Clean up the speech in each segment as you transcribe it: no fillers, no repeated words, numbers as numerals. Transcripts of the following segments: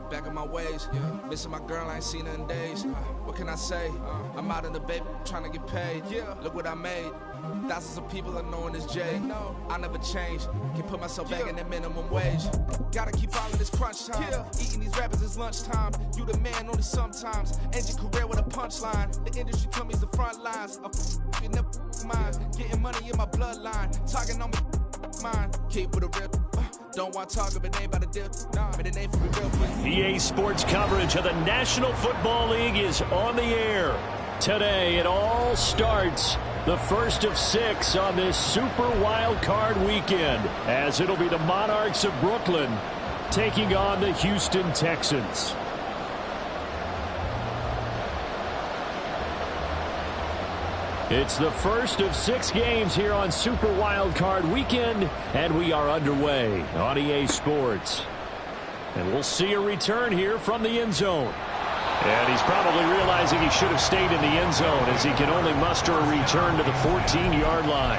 back on my ways. Missing my girl, I ain't seen her in days. What can I say? I'm out in the baby, trying to get paid. Look what I made. Thousands of people are knowing this Jay. I never change. Can put myself back in that minimum wage. Gotta keep all of this crunch time. Eating these rappers is lunchtime. You the man only sometimes. End your career with a punchline. The industry told me it's the front lines. You never mind. Getting money in my bloodline. Talking on me, mine. Keep with a rip. Don't want to talk if it ain't about a dip. But it ain't for real, please. EA Sports coverage of the National Football League is on the air. Today it all starts. The first of 6 on this Super Wild Card weekend, as it'll be the Monarchs of Brooklyn taking on the Houston Texans. It's the first of 6 games here on Super Wild Card weekend, and we are underway on EA Sports. And we'll see a return here from the end zone. And he's probably realizing he should have stayed in the end zone, as he can only muster a return to the 14-yard line.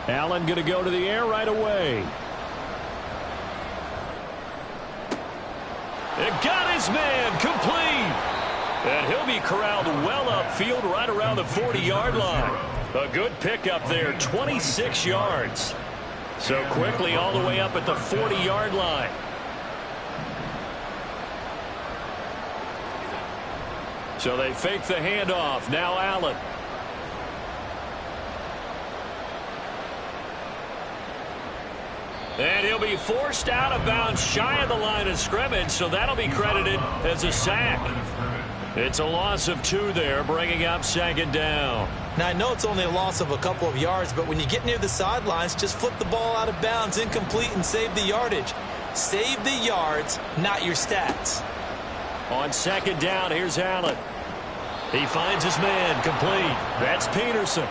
Allen going to go to the air right away. It got his man complete. And he'll be corralled well upfield right around the 40-yard line. A good pickup there, 26 yards. So quickly all the way up at the 40-yard line. So they fake the handoff. Now Allen. And he'll be forced out of bounds shy of the line of scrimmage, so that'll be credited as a sack. It's a loss of 2 there, bringing up 2nd down. Now, I know it's only a loss of a couple of yards, but when you get near the sidelines, just flip the ball out of bounds, incomplete, and save the yardage. Save the yards, not your stats. On 2nd down, here's Allen. He finds his man, complete. That's Peterson.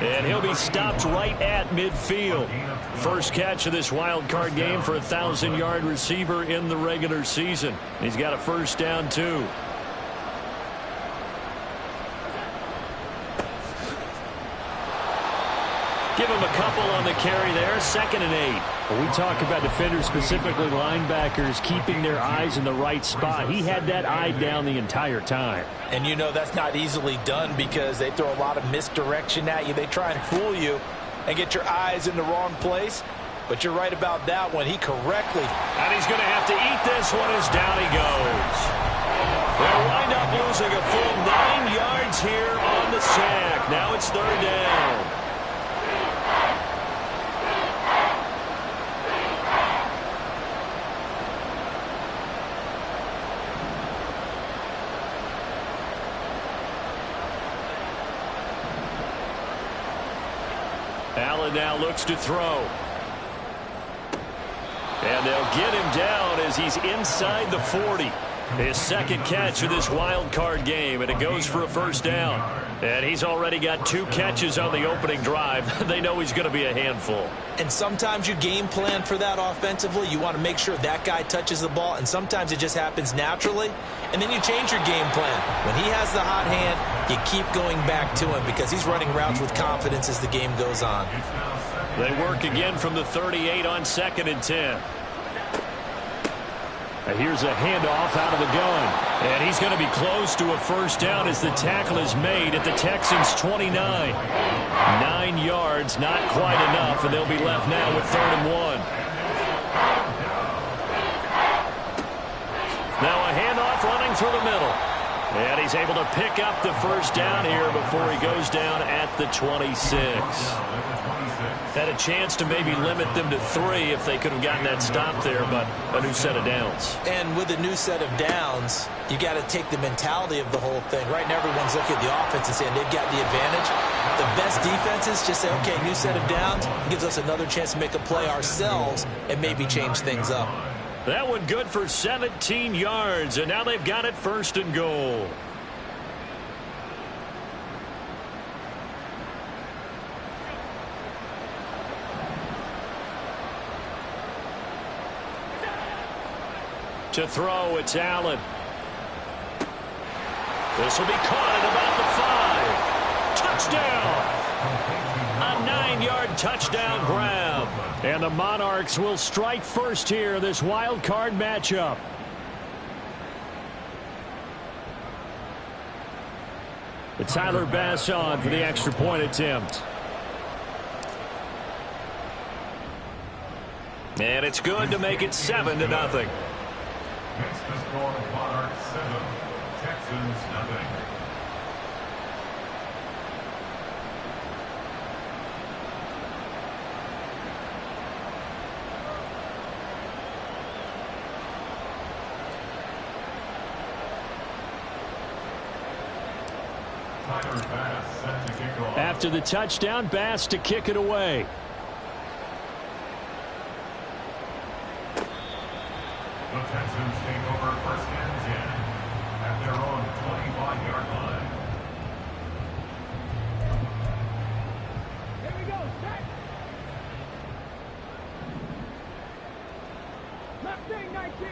And he'll be stopped right at midfield. First catch of this wild card game for a 1,000-yard receiver in the regular season. He's got a first down, too. Give him a couple on the carry there. 2nd and 8. When we talk about defenders, specifically linebackers, keeping their eyes in the right spot, he had that eye down the entire time. And you know that's not easily done because they throw a lot of misdirection at you. They try and fool you and get your eyes in the wrong place. But you're right about that one. He correctly. And he's going to have to eat this one as down he goes. They'll wind up losing a full 9 yards here on the sack. Now it's 3rd down. Allen now looks to throw. And they'll get him down as he's inside the 40. His 2nd catch of this wild card game, and it goes for a first down. And he's already got 2 catches on the opening drive. They know he's going to be a handful. And sometimes you game plan for that offensively. You want to make sure that guy touches the ball, and sometimes it just happens naturally. And then you change your game plan. When he has the hot hand, you keep going back to him because he's running routes with confidence as the game goes on. They work again from the 38 on 2nd and 10. And here's a handoff out of the gun. And he's going to be close to a first down as the tackle is made at the Texans' 29. 9 yards, not quite enough, and they'll be left now with 3rd and 1. Now a handoff running through the middle. And he's able to pick up the first down here before he goes down at the 26. Had a chance to maybe limit them to 3 if they could have gotten that stop there, but a new set of downs. And with a new set of downs, you got to take the mentality of the whole thing. Right now, everyone's looking at the offense and saying they've got the advantage. The best defenses just say, okay, new set of downs gives us another chance to make a play ourselves and maybe change things up. That one good for 17 yards, and now they've got it 1st and goal. To throw, it's Allen. This will be caught at about the 5. Touchdown! touchdown grab. And the Monarchs will strike first here in this wild card matchup. But Tyler Bass on for the extra point attempt. And it's good to make it 7-0. Makes the score Monarchs 7, Texans nothing. After the touchdown, Bass to kick it away. The Texans take over first and 10 at their own 25-yard line. Here we go, set. Left wing 19.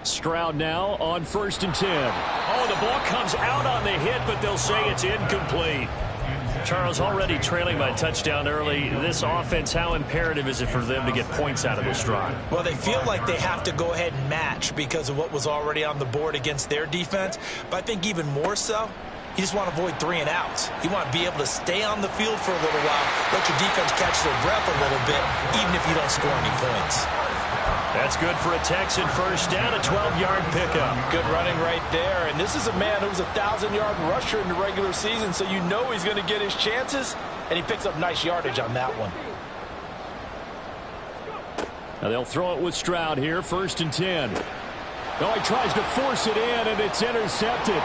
Stroud now on 1st and 10. Oh, the ball comes out on the hit, but they'll say it's incomplete. Charles, already trailing by touchdown early. This offense, how imperative is it for them to get points out of this drive? Well, they feel like they have to go ahead and match because of what was already on the board against their defense. But I think even more so, you just want to avoid 3 and outs. You want to be able to stay on the field for a little while, let your defense catch their breath a little bit, even if you don't score any points. That's good for a Texan first down, a 12-yard pickup. Good running right there. And this is a man who was a 1,000-yard rusher in the regular season, so you know he's going to get his chances, and he picks up nice yardage on that one. Now they'll throw it with Stroud here, 1st and 10. Oh, he tries to force it in, and it's intercepted.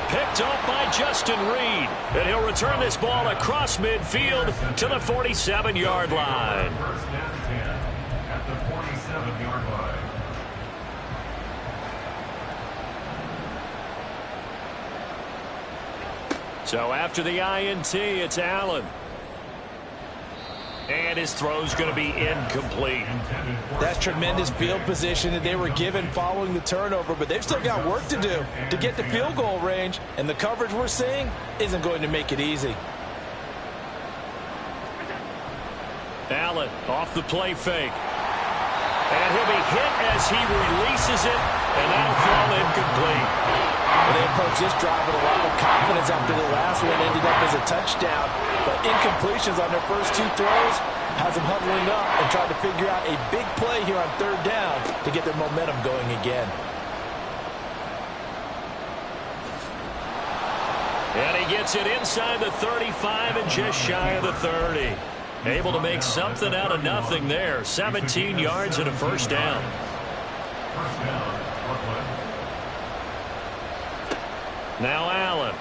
Picked up by Justin Reed. And he'll return this ball across midfield to the 47-yard line. First and 10 at the 47-yard line. So after the INT, it's Allen. And his throw's going to be incomplete. That's tremendous field position that they were given following the turnover, but they've still got work to do to get to field goal range, and the coverage we're seeing isn't going to make it easy. Allen off the play fake. And he'll be hit as he releases it, and that'll fall incomplete. They approach this drive with a lot of confidence after the last one ended up as a touchdown. But incompletions on their first 2 throws has them huddling up and trying to figure out a big play here on 3rd down to get their momentum going again. And he gets it inside the 35 and just shy of the 30. Able to make something out of nothing there. 17 yards and a first down. First down, Brooklyn. Now Allen.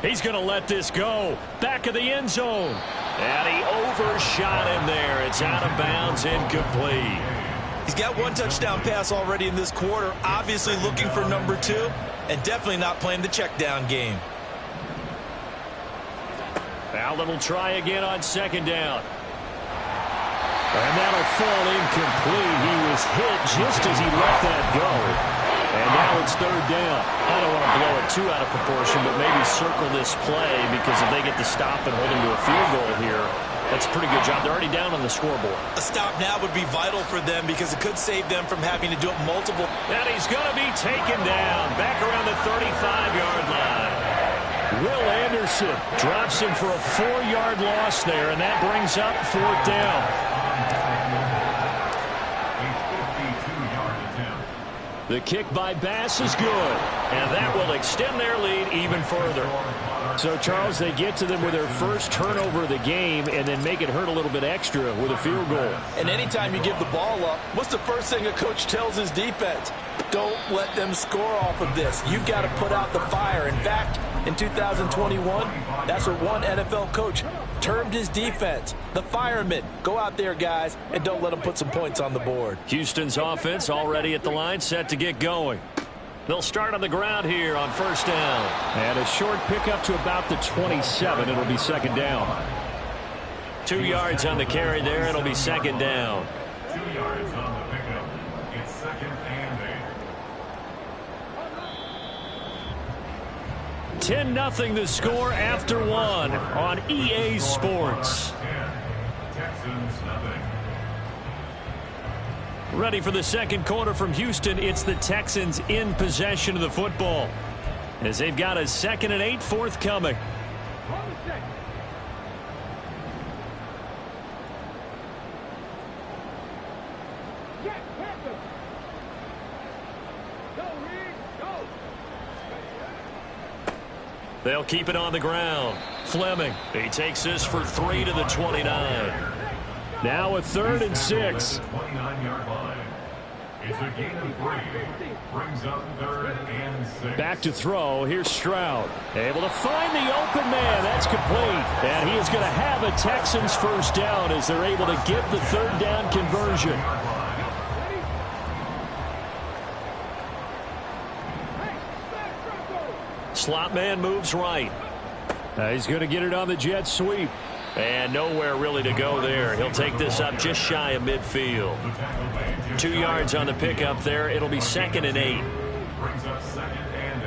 He's going to let this go. Back of the end zone. And he overshot him there. It's out of bounds, incomplete. He's got 1 touchdown pass already in this quarter. Obviously looking for number 2. And definitely not playing the check down game. Allen will try again on 2nd down. And that'll fall incomplete. He was hit just as he let that go. And now it's 3rd down. I don't want to blow it too out of proportion, but maybe circle this play because if they get the stop and hold him to a field goal here, that's a pretty good job. They're already down on the scoreboard. A stop now would be vital for them because it could save them from having to do it multiple. And he's going to be taken down back around the 35-yard line. Will Anderson drops him for a 4-yard loss there, and that brings up 4th down. The kick by Bass is good, and that will extend their lead even further. So, Charles, they get to them with their first turnover of the game and then make it hurt a little bit extra with a field goal. And anytime you give the ball up, what's the first thing a coach tells his defense? Don't let them score off of this. You've got to put out the fire. In fact, in 2021, that's what one NFL coach termed his defense, the firemen. Go out there, guys, and don't let them put some points on the board. Houston's offense already at the line, set to get going. They'll start on the ground here on 1st down. And a short pickup to about the 27. It'll be 2nd down. 2 yards on the carry there. It'll be 2nd down. 2 yards on the pickup. It's 2nd and 8. 10-0 the score after one on EA Sports. Texans nothing. Ready for the second quarter from Houston. It's the Texans in possession of the football as they've got a 2nd and 8 forthcoming. On the set. Jack, Panther. Go, Reed, go. They'll keep it on the ground. Fleming, he takes this for 3 to the 29. Now a 3rd and 6. 29-yard line. It's a gain of 3. Brings up 3rd and 6. Back to throw. Here's Stroud. Able to find the open man. That's complete. And he is going to have a Texans first down as they're able to get the 3rd down conversion. Slot man moves right. He's going to get it on the jet sweep. And nowhere really to go there. He'll take this up just shy of midfield. 2 yards on the pickup there. It'll be 2nd and 8. Brings up 2nd and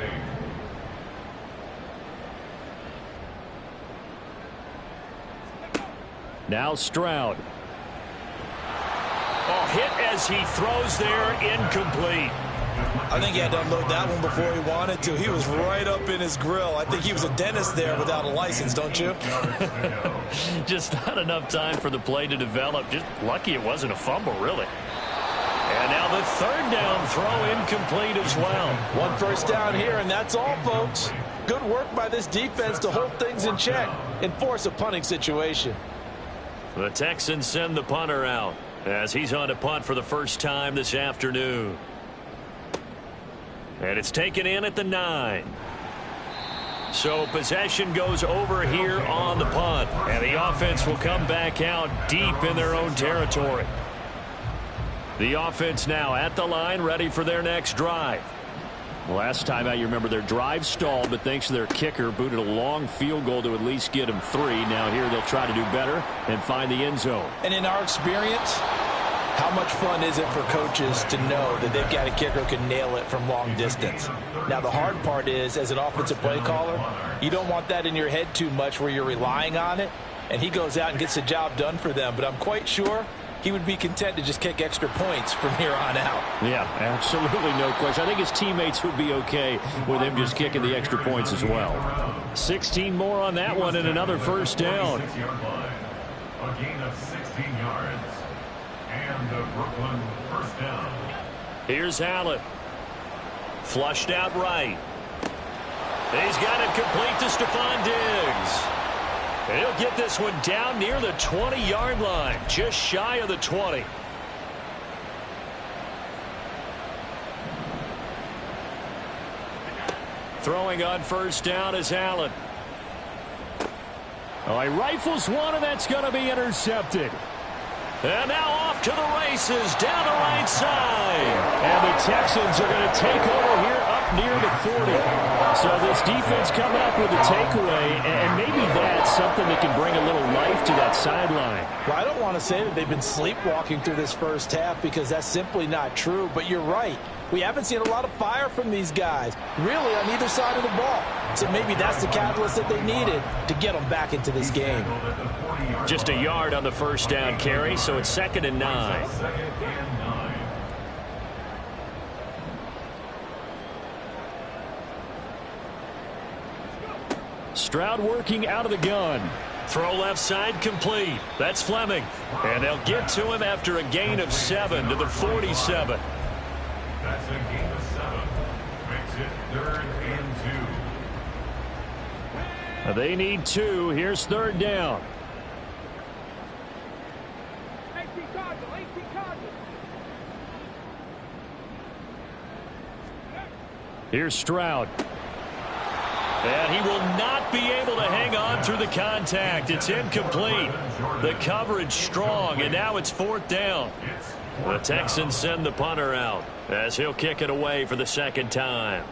8. Now Stroud. Oh, hit as he throws there, incomplete. I think he had to unload that one before he wanted to. He was right up in his grill. I think he was a dentist there without a license, don't you? Just not enough time for the play to develop. Just lucky it wasn't a fumble, really. And now the 3rd down throw incomplete as well. 1 first down here, and that's all, folks. Good work by this defense to hold things in check and force a punting situation. The Texans send the punter out as he's on to punt for the first time this afternoon. And it's taken in at the 9. So possession goes over here on the punt. And the offense will come back out deep in their own territory. The offense now at the line, ready for their next drive. Last time out, you remember their drive stalled, but thanks to their kicker, booted a long field goal to at least get them 3. Now here they'll try to do better and find the end zone. And in our experience, how much fun is it for coaches to know that they've got a kicker who can nail it from long distance? Now, the hard part is, as an offensive play caller, you don't want that in your head too much where you're relying on it, and he goes out and gets the job done for them. But I'm quite sure he would be content to just kick extra points from here on out. Yeah, absolutely no question. I think his teammates would be okay with him just kicking the extra points as well. 16 more on that one and another first down. A gain of 16 yards. And the Brooklyn first down. Here's Allen. Flushed out right. He's got it complete to Stephon Diggs. And he'll get this one down near the 20-yard line, just shy of the 20. Throwing on first down is Allen. Oh, he rifles one, and that's going to be intercepted. And now off to the races down the right side. And the Texans are going to take over here up near the 40. So this defense coming up with a takeaway, and maybe that's something that can bring a little life to that sideline. Well, I don't want to say that they've been sleepwalking through this first half because that's simply not true. But you're right. We haven't seen a lot of fire from these guys, really, on either side of the ball. So maybe that's the catalyst that they needed to get them back into this game. Just a yard on the first down carry, so it's 2nd and 9. Stroud working out of the gun. Throw left side complete. That's Fleming. And they'll get to him after a gain of 7 to the 47. That's a gain of 7. Makes it 3rd and 2. They need 2. Here's 3rd down. 18 Cardinal, 18 Cardinal. Here's Stroud. And he will not be able to hang on through the contact. It's incomplete. The coverage strong, and now it's 4th down. The Texans send the punter out as he'll kick it away for the 2nd time.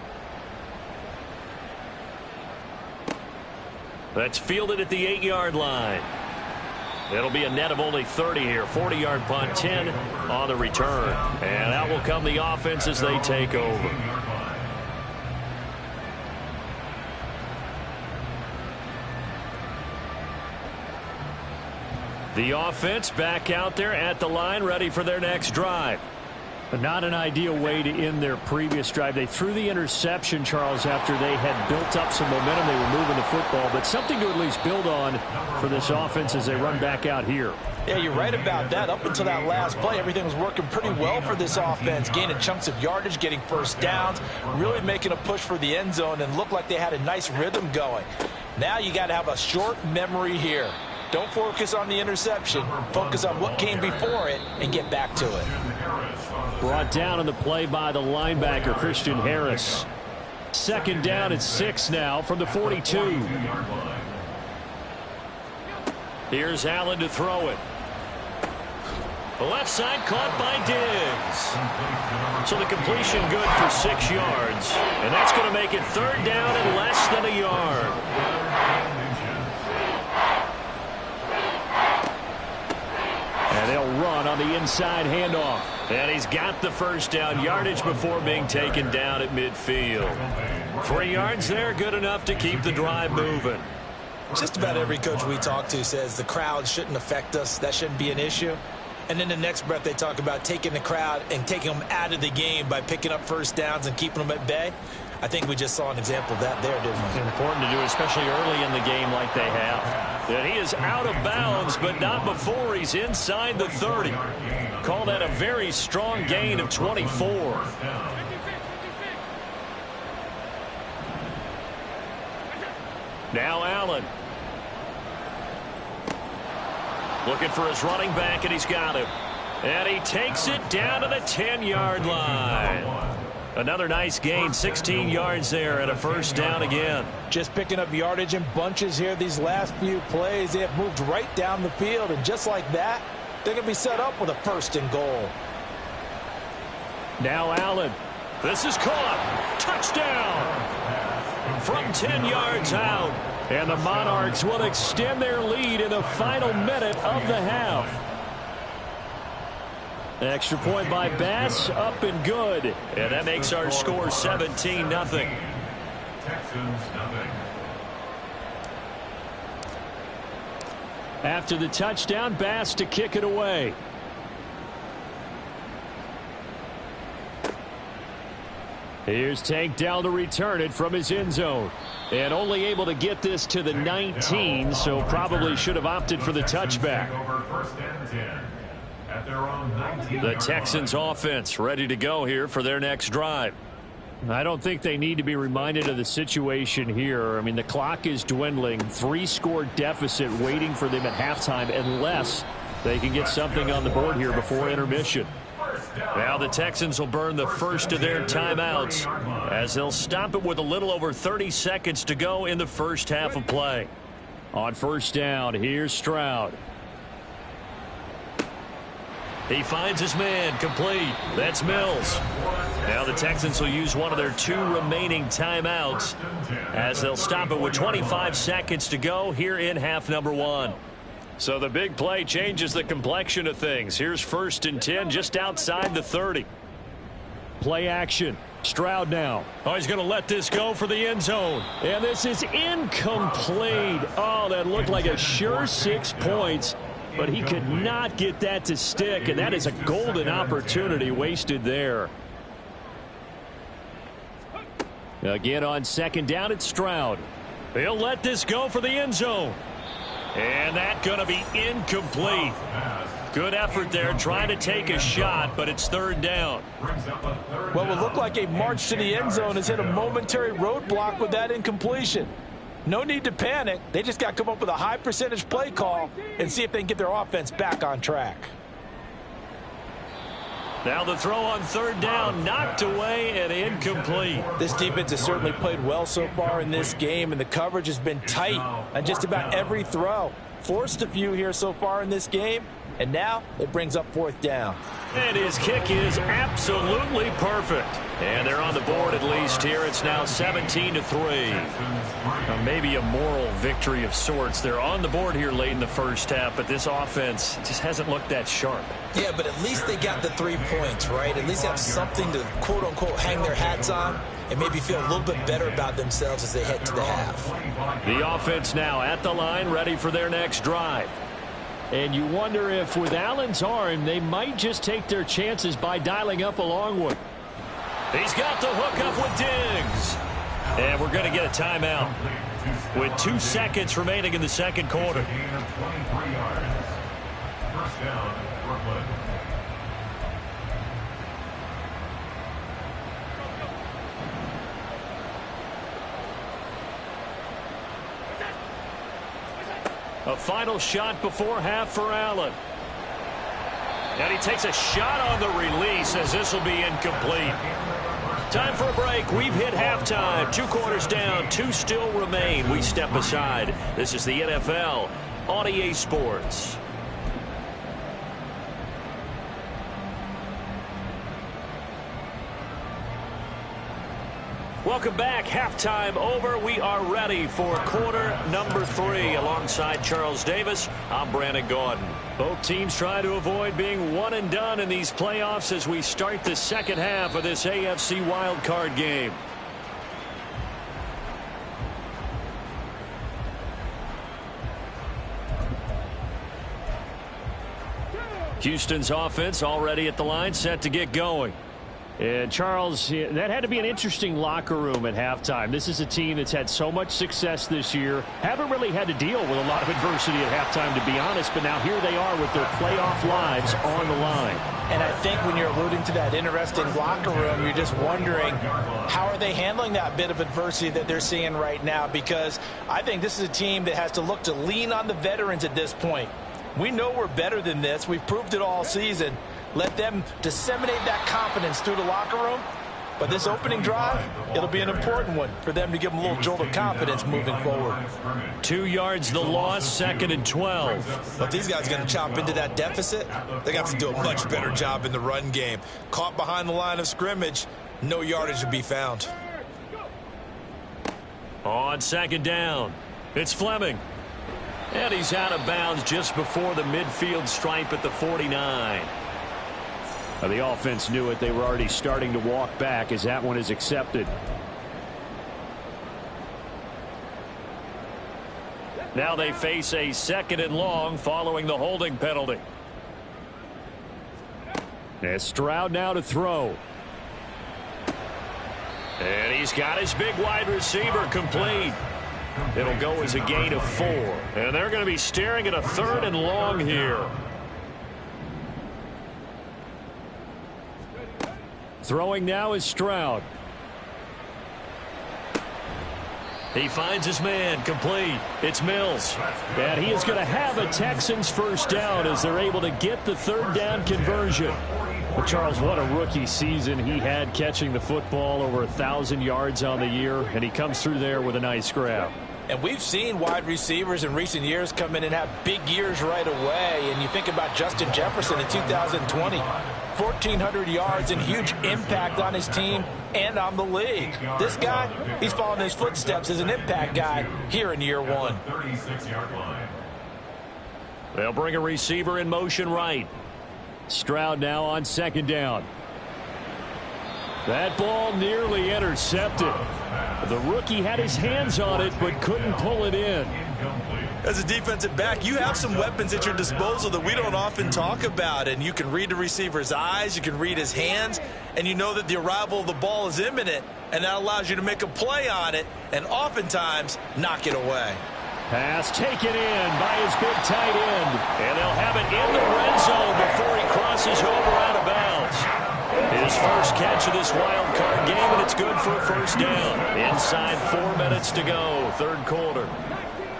That's fielded at the 8-yard line. It'll be a net of only 30 here. 40-yard punt, 10 on the return. And out will come the offense as they take over. The offense back out there at the line, ready for their next drive. But not an ideal way to end their previous drive. They threw the interception, Charles, after they had built up some momentum. They were moving the football, but something to at least build on for this offense as they run back out here. Yeah, you're right about that. Up until that last play, everything was working pretty well for this offense, gaining chunks of yardage, getting first downs, really making a push for the end zone, and looked like they had a nice rhythm going. Now you got to have a short memory here. Don't focus on the interception. Focus on what came before it and get back to it. Brought down on the play by the linebacker, Christian Harris. Second down at 6 now from the 42. Here's Allen to throw it. The left side caught by Diggs. So the completion good for 6 yards. And that's going to make it third down and less than a yard. And they'll run on the inside handoff. And he's got the first down yardage before being taken down at midfield. 3 yards there, good enough to keep the drive moving. Just about every coach we talk to says the crowd shouldn't affect us. That shouldn't be an issue. And then the next breath they talk about taking the crowd and taking them out of the game by picking up first downs and keeping them at bay. I think we just saw an example of that there, didn't we? It's important to do, especially early in the game like they have. And he is out of bounds, but not before he's inside the 30. Call that a very strong gain of 24. Now Allen. Looking for his running back, and he's got him. And he takes it down to the 10-yard line. Another nice gain, 16 yards there, and a first down again. Just picking up yardage in bunches here these last few plays. They have moved right down the field, and just like that, they're going to be set up with a first and goal. Now Allen. This is caught. Touchdown. From 10 yards out. And the Monarchs will extend their lead in the final minute of the half. Extra point by Bass, up and good. And that makes our score 17-0. Texans nothing. After the touchdown, Bass to kick it away. Here's Tank Dell to return it from his end zone. And only able to get this to the 19, so probably should have opted for the touchback. The Texans offense ready to go here for their next drive. I don't think they need to be reminded of the situation here. I mean, the clock is dwindling. 3-score deficit waiting for them at halftime unless they can get something on the board here before intermission. Now the Texans will burn the first of their timeouts as they'll stop it with a little over 30 seconds to go in the first half of play. On first down, here's Stroud. He finds his man, complete. That's Mills. Now the Texans will use one of their 2 remaining timeouts as they'll stop it with 25 seconds to go here in half number 1. So the big play changes the complexion of things. Here's 1st and 10 just outside the 30. Play action. Stroud now. Oh, he's going to let this go for the end zone. And this is incomplete. Oh, that looked like a sure 6 points. But he could not get that to stick, and that is a golden opportunity wasted there. Again on second down, it's Stroud. He'll let this go for the end zone. And that's going to be incomplete. Good effort there, trying to take a shot, but it's third down. Well, it would look like a march to the end zone has hit a momentary roadblock with that incompletion. No need to panic. They just got to come up with a high percentage play call and see if they can get their offense back on track. Now the throw on third down, knocked away and incomplete. This defense has certainly played well so far in this game, and the coverage has been tight on just about every throw. Forced a few here so far in this game, and now it brings up fourth down. And his kick is absolutely perfect. And they're on the board at least here. It's now 17-3. Maybe a moral victory of sorts. They're on the board here late in the first half, but this offense just hasn't looked that sharp. Yeah, but at least they got the 3 points, right? At least have something to, quote-unquote, hang their hats on and maybe feel a little bit better about themselves as they head to the half. The offense now at the line, ready for their next drive. And you wonder if with Allen's arm, they might just take their chances by dialing up a long one. He's got the hook up with Diggs. And we're going to get a timeout with 2 seconds remaining in the second quarter. Gain of 23 yards. First down, Brooklyn. A final shot before half for Allen. And he takes a shot on the release as this will be incomplete. Time for a break. We've hit halftime. 2 quarters down. 2 still remain. We step aside. This is the NFL on EA Sports. Welcome back. Halftime over. We are ready for quarter number 3. Alongside Charles Davis, I'm Brandon Gaudin. Both teams try to avoid being one and done in these playoffs as we start the second half of this AFC wildcard game. Houston's offense already at the line, set to get going. And Charles, that had to be an interesting locker room at halftime. This is a team that's had so much success this year. Haven't really had to deal with a lot of adversity at halftime, to be honest. But now here they are with their playoff lives on the line. And I think when you're alluding to that interesting locker room, you're just wondering how are they handling that bit of adversity that they're seeing right now? Because I think this is a team that has to look to lean on the veterans at this point. We know we're better than this. We've proved it all season. Let them disseminate that confidence through the locker room. But this opening drive, it'll be an important one for them to give them a little jolt of confidence moving forward. 2 yards the loss, 2nd and 12. But these guys are going to chop into that deficit. They got to do a much better job in the run game. Caught behind the line of scrimmage, no yardage to be found. On 2nd down, it's Fleming. And he's out of bounds just before the midfield stripe at the 49. The offense knew it. They were already starting to walk back as that one is accepted. Now they face a 2nd and long following the holding penalty. And Stroud now to throw. And he's got his big wide receiver complete. It'll go as a gain of 4. And they're going to be staring at a 3rd and long here. Throwing now is Stroud. He finds his man, complete. It's Mills. And he is going to have a Texans first down as they're able to get the 3rd down conversion. But Charles, what a rookie season he had catching the football, over 1,000 yards on the year, and he comes through there with a nice grab. And we've seen wide receivers in recent years come in and have big years right away. And you think about Justin Jefferson in 2020, 1,400 yards and huge impact on his team and on the league. This guy, he's following his footsteps as an impact guy here in year 1. 36-yard line. They'll bring a receiver in motion right. Stroud now on 2nd down. That ball nearly intercepted. The rookie had his hands on it but couldn't pull it in. As a defensive back, you have some weapons at your disposal that we don't often talk about. And you can read the receiver's eyes, you can read his hands, and you know that the arrival of the ball is imminent. And that allows you to make a play on it and oftentimes knock it away. Pass taken in by his big tight end. And they'll have it in the red zone before he crosses over out of bounds. His first catch of this wild card game, and it's good for a first down. Inside 4 minutes to go, 3rd quarter.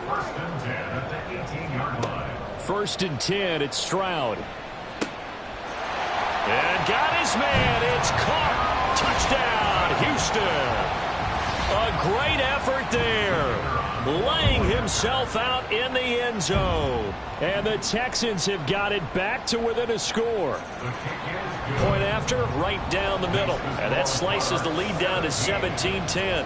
1st and 10 at the 18-yard line. 1st and 10, it's Stroud. And got his man, it's caught. Touchdown, Houston. A great effort there, laying himself out in the end zone. And the Texans have got it back to within a score. Point after, right down the middle. And that slices the lead down to 17-10.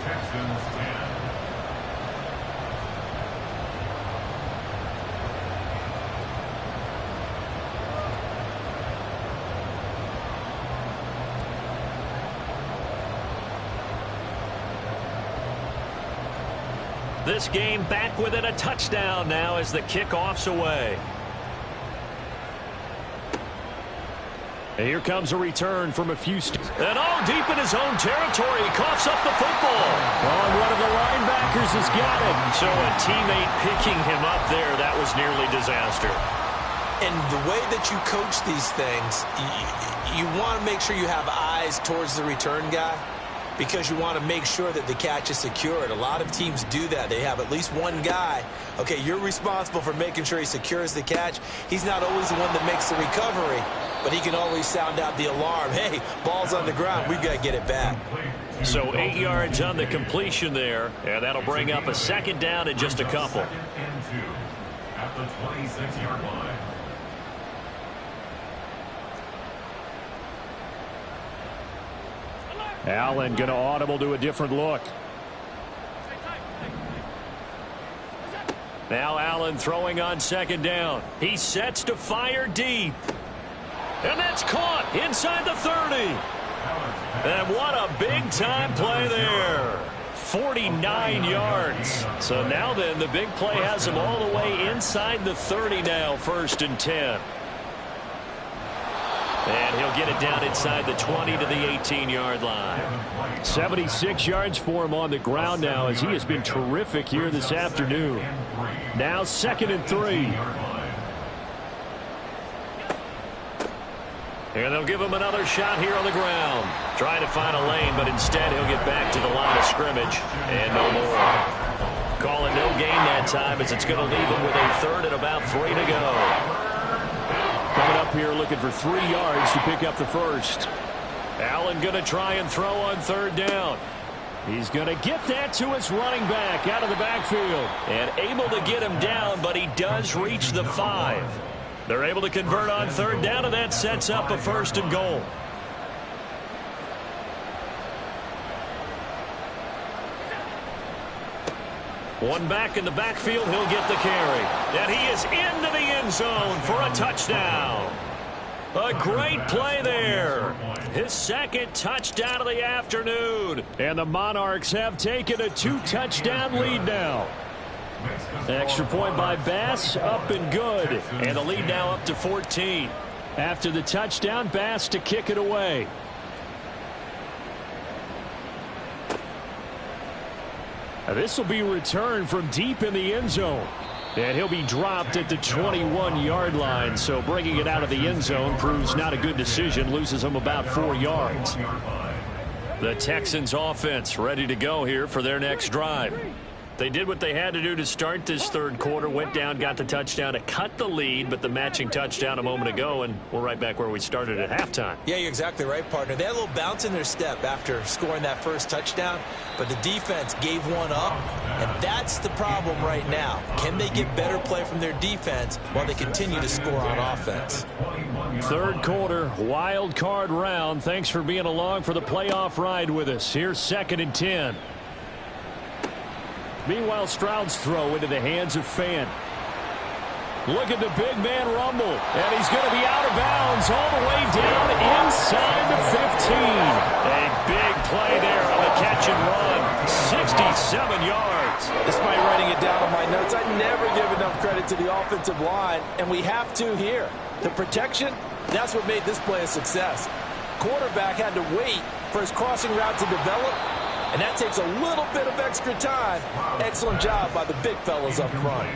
This game back within a touchdown now as the kickoff's away. And here comes a return from a few and deep in his own territory. He coughs up the football. Oh, one of the linebackers has got it. So a teammate picking him up there, that was nearly disaster. And the way that you coach these things, you want to make sure you have eyes towards the return guy, because you want to make sure that the catch is secured. A lot of teams do that. They have at least one guy. Okay, you're responsible for making sure he secures the catch. He's not always the one that makes the recovery, but he can always sound out the alarm. Hey, ball's on the ground. We've got to get it back. So 8 yards on the completion there, and that'll bring up a second down in just a couple. Second and 2 at the 26-yard line. Allen going to audible to a different look. Now Allen throwing on second down. He sets to fire deep. And that's caught inside the 30. And what a big-time play there. 49 yards. So now then, the big play has him all the way inside the 30 now, 1st and 10. And he'll get it down inside the 20 to the 18-yard line. 76 yards for him on the ground now, as he has been terrific here this afternoon. Now 2nd and 3. And they'll give him another shot here on the ground. Trying to find a lane, but instead he'll get back to the line of scrimmage. And no more. Calling no gain that time, as it's going to leave him with a 3rd and about 3 to go. Coming up here looking for 3 yards to pick up the 1st. Allen going to try and throw on 3rd down. He's going to get that to his running back out of the backfield. And able to get him down, but he does reach the 5. They're able to convert on 3rd down, and that sets up a 1st and goal. One back in the backfield, he'll get the carry. And he is into the end zone for a touchdown. A great play there. His 2nd touchdown of the afternoon. And the Monarchs have taken a 2-touchdown lead now. Extra point by Bass, up and good. And the lead now up to 14. After the touchdown, Bass to kick it away. This will be returned from deep in the end zone. And he'll be dropped at the 21-yard line. So bringing it out of the end zone proves not a good decision. Loses him about 4 yards. The Texans offense ready to go here for their next drive. They did what they had to do to start this 3rd quarter. Went down, got the touchdown to cut the lead, but the matching touchdown a moment ago, and we're right back where we started at halftime. Yeah, you're exactly right, partner. They had a little bounce in their step after scoring that 1st touchdown, but the defense gave one up, and that's the problem right now. Can they get better play from their defense while they continue to score on offense? 3rd quarter, wild card round. Thanks for being along for the playoff ride with us. Here's 2nd and 10. Meanwhile, Stroud's throw into the hands of Fant. Look at the big man rumble. And he's going to be out of bounds all the way down inside the 15. A big play there on the catch and run. 67 yards. Despite writing it down on my notes, I never give enough credit to the offensive line, and we have to here. The protection, that's what made this play a success. Quarterback had to wait for his crossing route to develop, and that takes a little bit of extra time. Excellent job by the big fellas up front.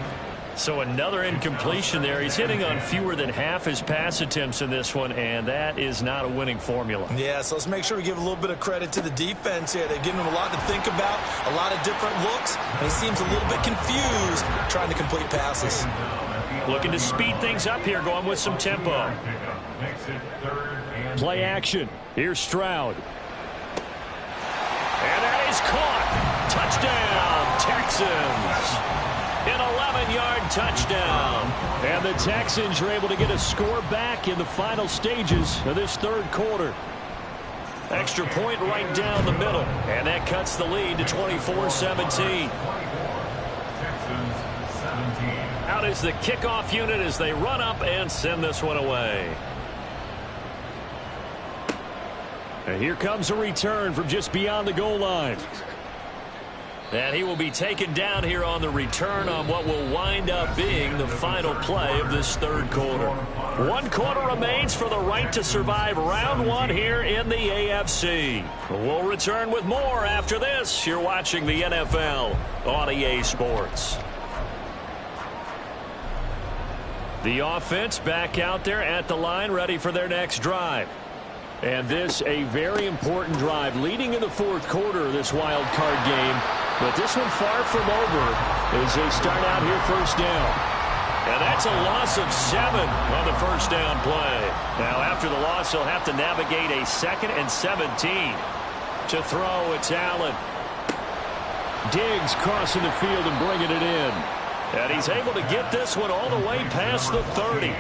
So another incompletion there. He's hitting on fewer than half his pass attempts in this one, and that is not a winning formula. Yeah, so let's make sure we give a little bit of credit to the defense here. They're giving him a lot to think about, a lot of different looks, and he seems a little bit confused trying to complete passes. Looking to speed things up here, going with some tempo. Play action. Here's Stroud. And that is caught. Touchdown, Texans. An 11-yard touchdown. And the Texans are able to get a score back in the final stages of this 3rd quarter. Extra point right down the middle. And that cuts the lead to 24-17. Out is the kickoff unit as they run up and send this one away. And here comes a return from just beyond the goal line. And he will be taken down here on the return on what will wind up being the final play of this third quarter. 1 quarter remains for the right to survive round 1 here in the AFC. We'll return with more after this. You're watching the NFL on EA Sports. The offense back out there at the line, ready for their next drive. And this a very important drive leading in the fourth quarter of this wild card game. But this one far from over as they start out here first down. And that's a loss of 7 on the first down play. Now after the loss, he'll have to navigate a 2nd and 17. To throw, it's Allen. Diggs crossing the field and bringing it in. And he's able to get this one all the way past the 30.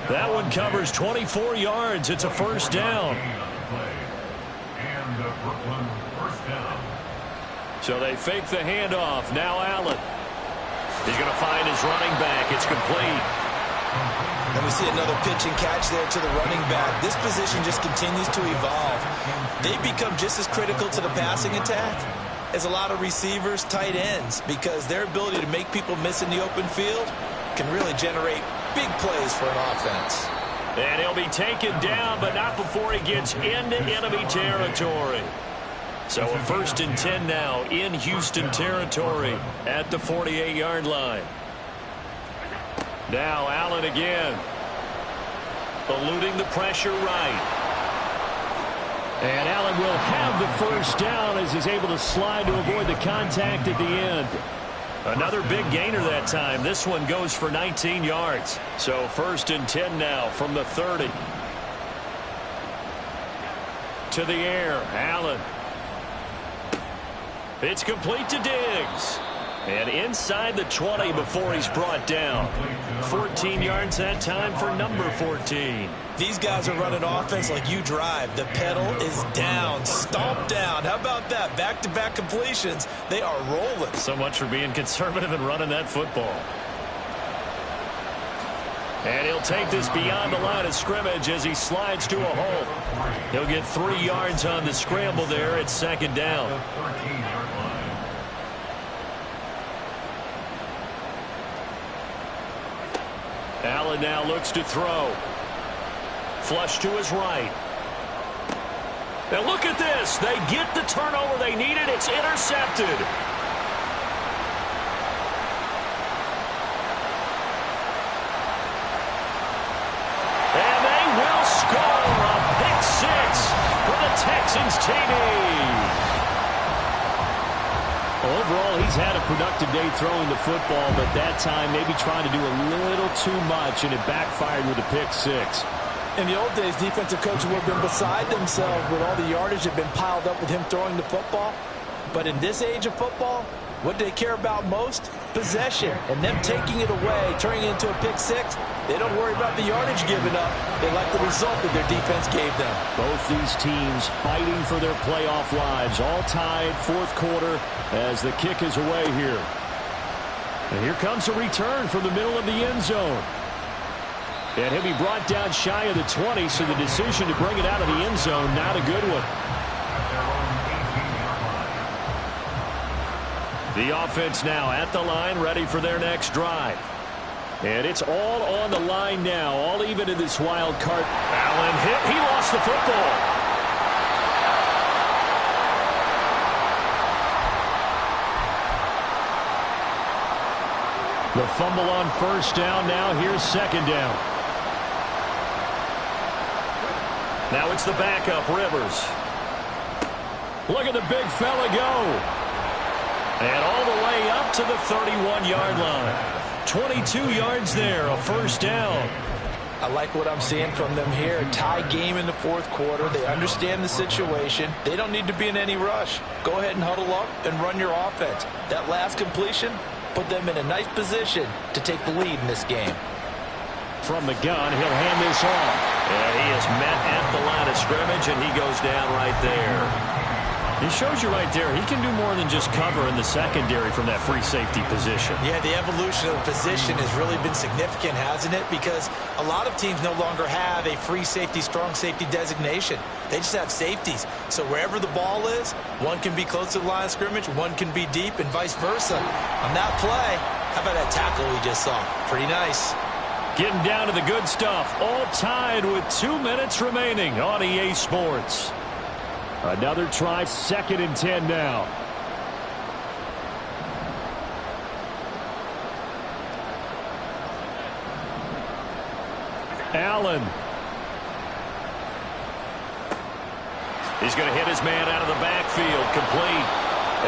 That one covers 24 yards. It's a first down. And the Brooklyn first down. So they fake the handoff. Now Allen. He's going to find his running back. It's complete. And we see another pitch and catch there to the running back. This position just continues to evolve. They become just as critical to the passing attack as a lot of receivers, tight ends, because their ability to make people miss in the open field can really generate big plays for an offense. And he'll be taken down, but not before he gets into enemy territory. So a 1st and 10 now in Houston territory at the 48-yard line. Now Allen again. Eluding the pressure right. And Allen will have the first down as he's able to slide to avoid the contact at the end. Another big gainer that time. This one goes for 19 yards. So 1st and 10 now from the 30. To the air, Allen. It's complete to Diggs. And inside the 20 before he's brought down. 14 yards that time for number 14. These guys are running offense like you drive. The pedal is down, stomped down. How about that? Back-to-back completions. They are rolling. So much for being conservative and running that football. And he'll take this beyond the line of scrimmage as he slides to a hole. He'll get 3 yards on the scramble there at 2nd down. Allen now looks to throw. Flush to his right. Now look at this. They get the turnover they needed. It's intercepted. And they will score a pick 6 for the Texans TD. Overall, he's had a productive day throwing the football, but that time maybe trying to do a little too much, and it backfired with a pick 6. In the old days, defensive coaches would have been beside themselves with all the yardage that had been piled up with him throwing the football. But in this age of football, what they care about most? Possession. And them taking it away, turning it into a pick 6, they don't worry about the yardage given up. They like the result that their defense gave them. Both these teams fighting for their playoff lives. All tied, fourth quarter, as the kick is away here. And here comes a return from the middle of the end zone. And he'll be brought down shy of the 20, so the decision to bring it out of the end zone, not a good one. The offense now at the line, ready for their next drive. And it's all on the line now, all even in this wild card. Allen hit. He lost the football. The fumble on first down. Now here's 2nd down. Now it's the backup, Rivers. Look at the big fella go. And all the way up to the 31-yard line. 22 yards there, a first down. I like what I'm seeing from them here. A tie game in the fourth quarter. They understand the situation. They don't need to be in any rush. Go ahead and huddle up and run your offense. That last completion put them in a nice position to take the lead in this game. From the gun, he'll hand this off. And he is met at the line of scrimmage, and he goes down right there. It shows you right there, he can do more than just cover in the secondary from that free safety position. Yeah, the evolution of the position has really been significant, hasn't it? Because a lot of teams no longer have a free safety, strong safety designation. They just have safeties. So wherever the ball is, one can be close to the line of scrimmage, one can be deep, and vice versa. On that play, how about that tackle we just saw? Pretty nice. Getting down to the good stuff. All tied with 2 minutes remaining on EA Sports. Another try, 2nd and 10 now. Allen. He's going to hit his man out of the backfield, complete.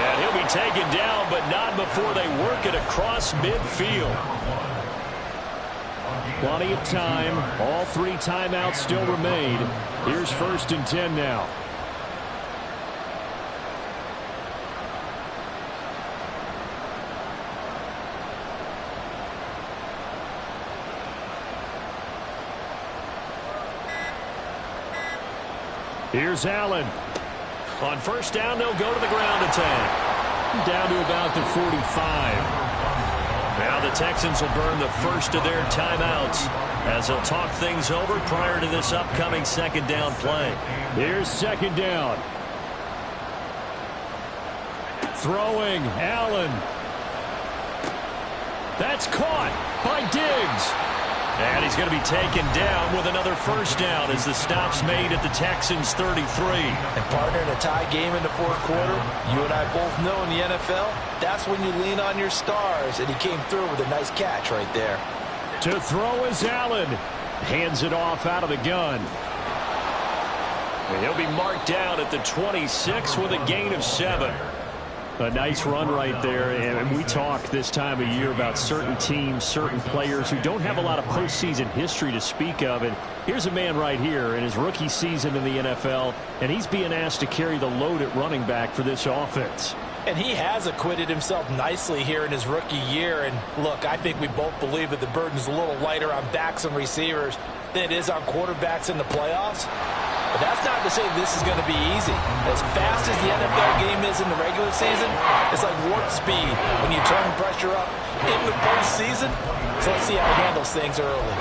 And he'll be taken down, but not before they work it across midfield. Plenty of time. All 3 timeouts still remain. Here's 1st and 10 now. Here's Allen. On 1st down, they'll go to the ground attack. Down to about the 45. Now the Texans will burn the first of their timeouts as they'll talk things over prior to this upcoming 2nd down play. Here's 2nd down. Throwing, Allen. That's caught by Diggs. And he's going to be taken down with another 1st down as the stop's made at the Texans' 33. And partner, in a tie game in the 4th quarter, you and I both know in the NFL, that's when you lean on your stars, and he came through with a nice catch right there. To throw is Allen. Hands it off out of the gun. And he'll be marked down at the 26 with a gain of 7. A nice run right there, and we talk this time of year about certain teams, certain players who don't have a lot of postseason history to speak of, and here's a man right here in his rookie season in the NFL, and he's being asked to carry the load at running back for this offense. And he has acquitted himself nicely here in his rookie year, and look, I think we both believe that the burden's a little lighter on backs and receivers than it is on quarterbacks in the playoffs. But that's not to say this is going to be easy. As fast as the NFL game is in the regular season, it's like warp speed when you turn pressure up in the postseason. So let's see how he handles things early.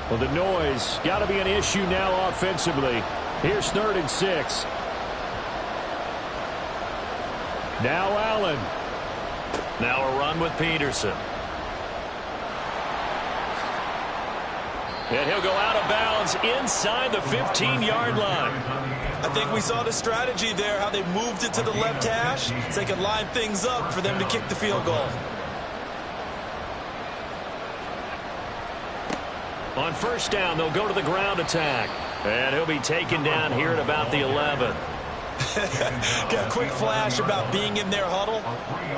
Well, the noise got to be an issue now offensively. Here's 3rd and 6. Now Allen. Now a run with Peterson. And he'll go out of bounds inside the 15-yard line. I think we saw the strategy there, how they moved it to the left hash so they could line things up for them to kick the field goal. On 1st down, they'll go to the ground attack. And he'll be taken down here at about the 11. Got a quick flash about being in their huddle.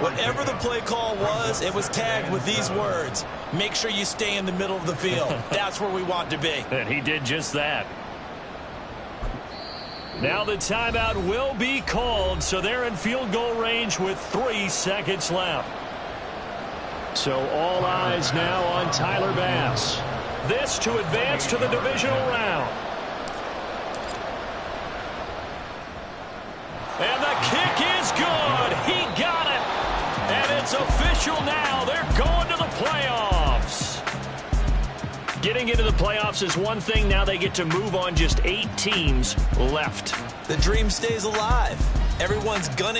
Whatever the play call was, it was tagged with these words: make sure you stay in the middle of the field. That's where we want to be. And he did just that. Now the timeout will be called, so they're in field goal range with 3 seconds left. So all eyes now on Tyler Bass. This to advance to the divisional round. And the kick is good. He got it. And it's official now. They're going to the playoffs. Getting into the playoffs is one thing. Now they get to move on. Just 8 teams left. The dream stays alive. Everyone's gunning